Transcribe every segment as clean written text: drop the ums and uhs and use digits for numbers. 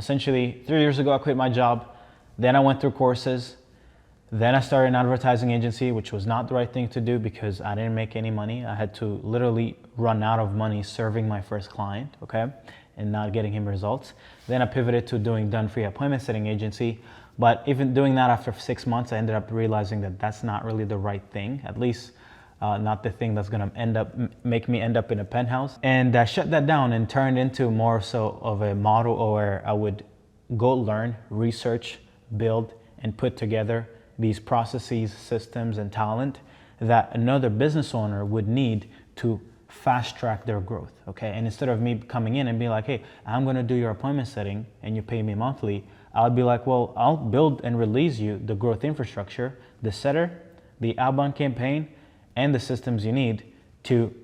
Essentially, 3 years ago, I quit my job. Then I went through courses. Then I started an advertising agency, which was not the right thing to do because I didn't make any money. I had to literally run out of money serving my first client, okay, and not getting him results. Then I pivoted to doing done-free appointment setting agency. But even doing that after 6 months, I ended up realizing that that's not really the right thing, at least not the thing that's gonna make me end up in a penthouse. And I shut that down and turned into more so of a model where I would go learn, research, build, and put together these processes, systems, and talent that another business owner would need to fast track their growth, okay? And instead of me coming in and be like, hey, I'm gonna do your appointment setting and you pay me monthly, I'll be like, well, I'll build and release you the growth infrastructure, the setter, the outbound campaign, and the systems you need to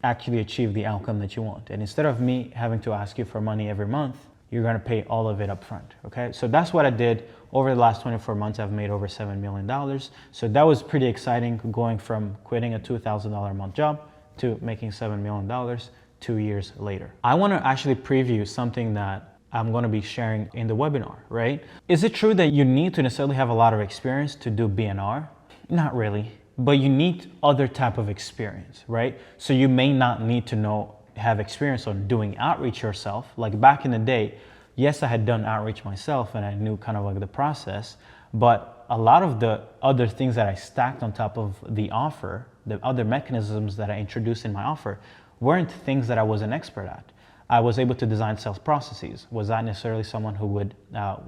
actually achieve the outcome that you want. And instead of me having to ask you for money every month, you're gonna pay all of it up front, okay? So that's what I did. Over the last 24 months, I've made over $7 million. So that was pretty exciting, going from quitting a $2,000 a month job to making $7 million 2 years later. I wanna actually preview something that I'm gonna be sharing in the webinar, right? Is it true that you need to necessarily have a lot of experience to do BNR? Not really, but you need other type of experience, right? So you may not need to have experience on doing outreach yourself. Like back in the day, yes, I had done outreach myself and I knew kind of like the process, but a lot of the other things that I stacked on top of the offer, the other mechanisms that I introduced in my offer, weren't things that I was an expert at. I was able to design sales processes. Was I necessarily someone who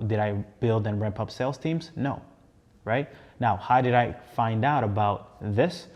did I build and ramp up sales teams? No, right? Now, how did I find out about this?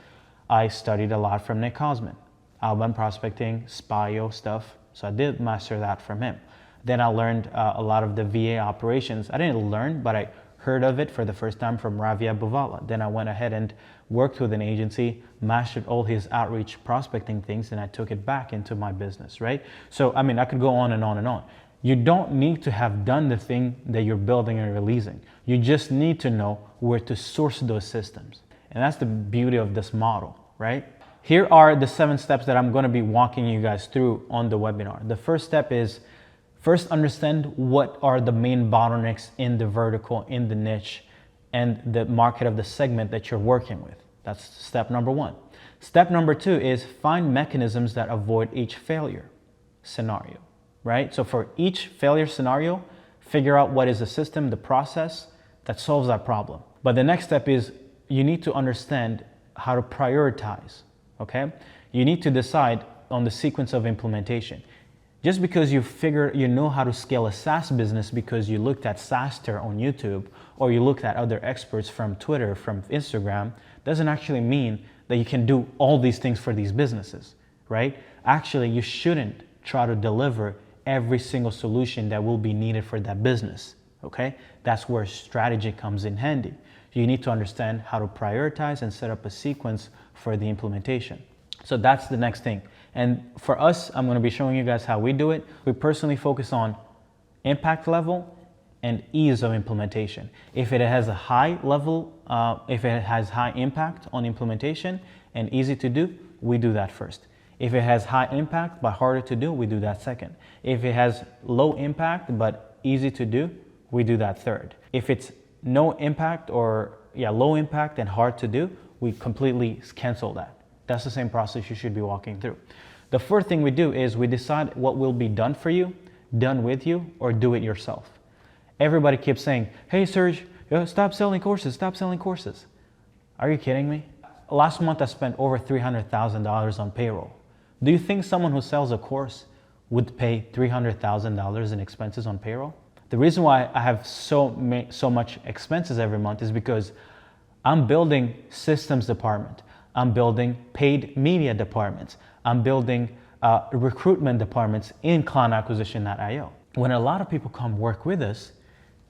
I studied a lot from Nick Kosman, outbound prospecting, SPIO stuff. So I did master that from him. Then I learned a lot of the VA operations. I didn't learn, but I heard of it for the first time from Ravi Abouvala. Then I went ahead and worked with an agency, mastered all his outreach prospecting things, and I took it back into my business, right? So, I mean, I could go on and on and on. You don't need to have done the thing that you're building and releasing. You just need to know where to source those systems. And that's the beauty of this model, right? Here are the 7 steps that I'm gonna be walking you guys through on the webinar. The first step is, first understand what are the main bottlenecks in the vertical, in the niche, and the market of the segment that you're working with. That's step number 1. Step number 2 is find mechanisms that avoid each failure scenario, right? So for each failure scenario, figure out what is the system, the process that solves that problem. But the next step is you need to understand how to prioritize, okay? You need to decide on the sequence of implementation. Just because you know how to scale a SaaS business because you looked at SaaStr on YouTube or you looked at other experts from Twitter, from Instagram, doesn't actually mean that you can do all these things for these businesses, right? Actually, you shouldn't try to deliver every single solution that will be needed for that business, okay? That's where strategy comes in handy. You need to understand how to prioritize and set up a sequence for the implementation. So that's the next thing. And for us, I'm going to be showing you guys how we do it. We personally focus on impact level and ease of implementation. If it has a high level, if it has high impact on implementation and easy to do, we do that first. If it has high impact but harder to do, we do that second. If it has low impact but easy to do, we do that third. If it's no impact or low impact and hard to do, we completely cancel that. That's the same process you should be walking through. The fourth thing we do is we decide what will be done for you, done with you, or do it yourself. Everybody keeps saying, hey Serge, stop selling courses, stop selling courses. Are you kidding me? Last month I spent over $300,000 on payroll. Do you think someone who sells a course would pay $300,000 in expenses on payroll? The reason why I have so much expenses every month is because I'm building systems department. I'm building paid media departments. I'm building recruitment departments in CloudAcquisition.io. When a lot of people come work with us,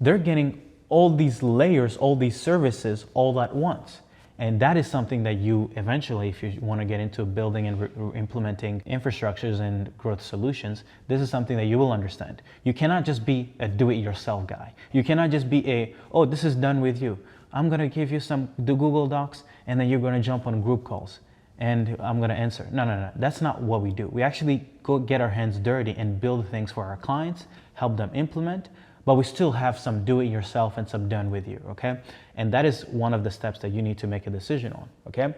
they're getting all these layers, all these services all at once. And that is something that you eventually, if you want to get into building and implementing infrastructures and growth solutions, this is something that you will understand. You cannot just be a do-it-yourself guy. You cannot just be oh, this is done with you. I'm going to give you the Google Docs and then you're going to jump on group calls. and I'm gonna answer. No, no, no, that's not what we do. We actually go get our hands dirty and build things for our clients, help them implement, but we still have some do it yourself and some done with you, okay? And that is one of the steps that you need to make a decision on, okay?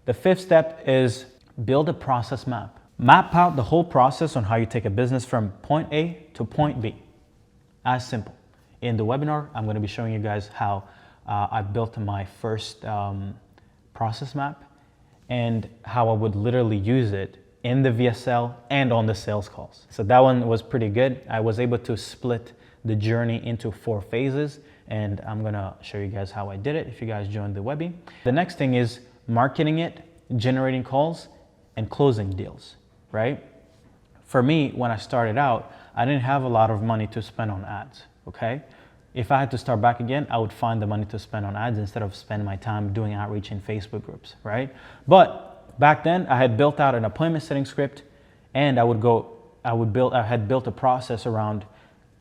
The fifth step is build a process map. Map out the whole process on how you take a business from point A to point B. As simple. In the webinar, I'm gonna be showing you guys how I built my first process map and how I would literally use it in the VSL and on the sales calls. So that one was pretty good. I was able to split the journey into 4 phases, and I'm gonna show you guys how I did it if you guys joined the Webby. The next thing is marketing it, generating calls, and closing deals, right? For me, when I started out, I didn't have a lot of money to spend on ads, okay? If I had to start back again, I would find the money to spend on ads instead of spending my time doing outreach in Facebook groups, right? But back then, I had built out an appointment setting script, and I had built a process around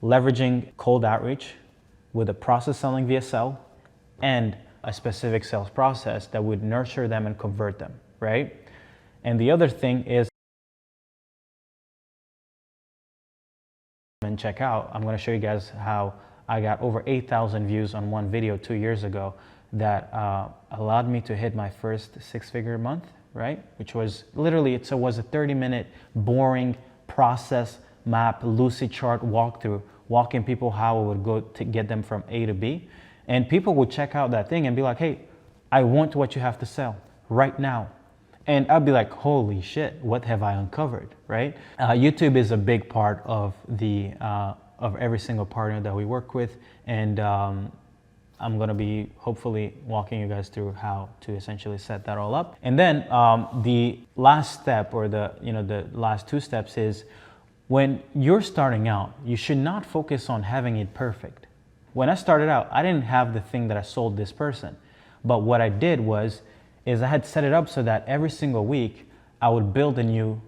leveraging cold outreach with a process selling VSL and a specific sales process that would nurture them and convert them, right? And the other thing is, and check out, I'm gonna show you guys how I got over 8,000 views on one video 2 years ago that allowed me to hit my first 6-figure month, right? Which was literally, it was a 30-minute boring process map, Lucidchart walkthrough, walking people how I would go to get them from A to B. And people would check out that thing and be like, hey, I want what you have to sell right now. And I'd be like, holy shit, what have I uncovered, right? YouTube is a big part of the of every single partner that we work with, and I'm gonna be hopefully walking you guys through how to essentially set that all up. And then the last step, or the last 2 steps, is when you're starting out, you should not focus on having it perfect. When I started out, I didn't have the thing that I sold this person, but what I did is I had set it up so that every single week I would build a new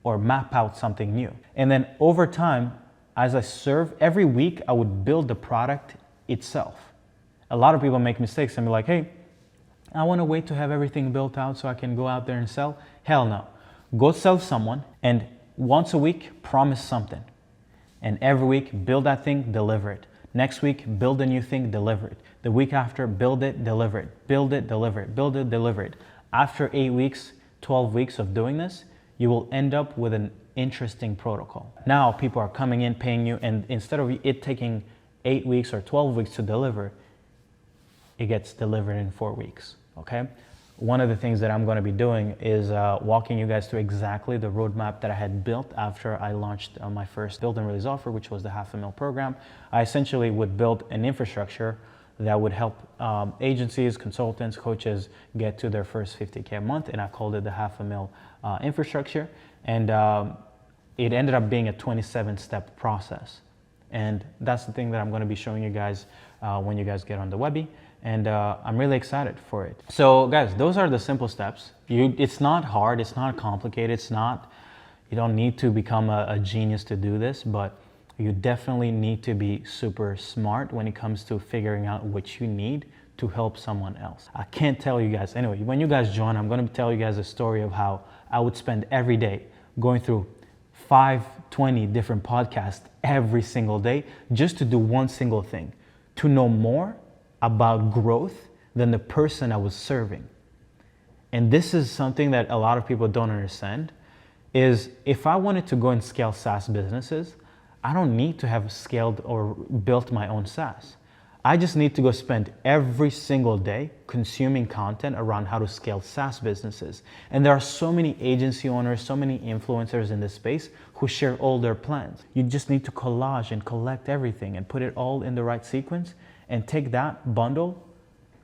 or map out something new. And then over time, as I serve, every week I would build the product itself. A lot of people make mistakes and be like, hey, I want to wait to have everything built out so I can go out there and sell. Hell no. Go sell someone, and once a week, promise something. And every week, build that thing, deliver it. Next week, build a new thing, deliver it. The week after, build it, deliver it. Build it, deliver it. Build it, deliver it. After 8 weeks, 12 weeks of doing this, you will end up with an interesting protocol. Now people are coming in, paying you, and instead of it taking 8 weeks or 12 weeks to deliver, it gets delivered in 4 weeks, okay? One of the things that I'm gonna be doing is walking you guys through exactly the roadmap that I had built after I launched my first Build and Release offer, which was the $500,000 program. I essentially would build an infrastructure that would help agencies, consultants, coaches get to their first 50K a month, and I called it the $500,000 infrastructure. And it ended up being a 27-step process. And that's the thing that I'm going to be showing you guys when you guys get on the Webby. And I'm really excited for it. So guys, those are the simple steps. It's not hard, it's not complicated, you don't need to become a genius to do this, but you definitely need to be super smart when it comes to figuring out what you need to help someone else. I can't tell you guys, anyway, when you guys join, I'm going to tell you guys a story of how I would spend every day going through 20 different podcasts every single day just to do one single thing, to know more about growth than the person I was serving. And this is something that a lot of people don't understand, is if I wanted to go and scale SaaS businesses, I don't need to have scaled or built my own SaaS. I just need to go spend every single day consuming content around how to scale SaaS businesses. And there are so many agency owners, so many influencers in this space who share all their plans. You just need to collage and collect everything and put it all in the right sequence and take that bundle,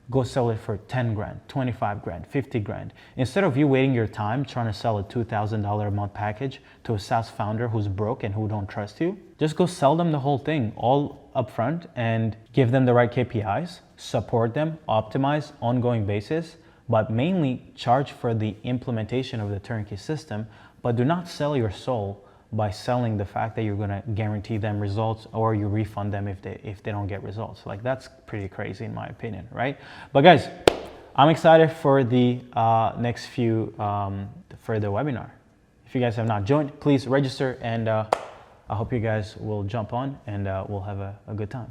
go sell it for 10 grand, 25 grand, 50 grand. Instead of you waiting your time trying to sell a $2,000 a month package to a SaaS founder who's broke and who don't trust you, just go sell them the whole thing all upfront and give them the right KPIs, support them, optimize ongoing basis, but mainly charge for the implementation of the turnkey system, but do not sell your soul by selling the fact that you're gonna guarantee them results or you refund them if they don't get results. Like, that's pretty crazy in my opinion, right? But guys, I'm excited for the next few, for the webinar. If you guys have not joined, please register, and I hope you guys will jump on, and we'll have a good time.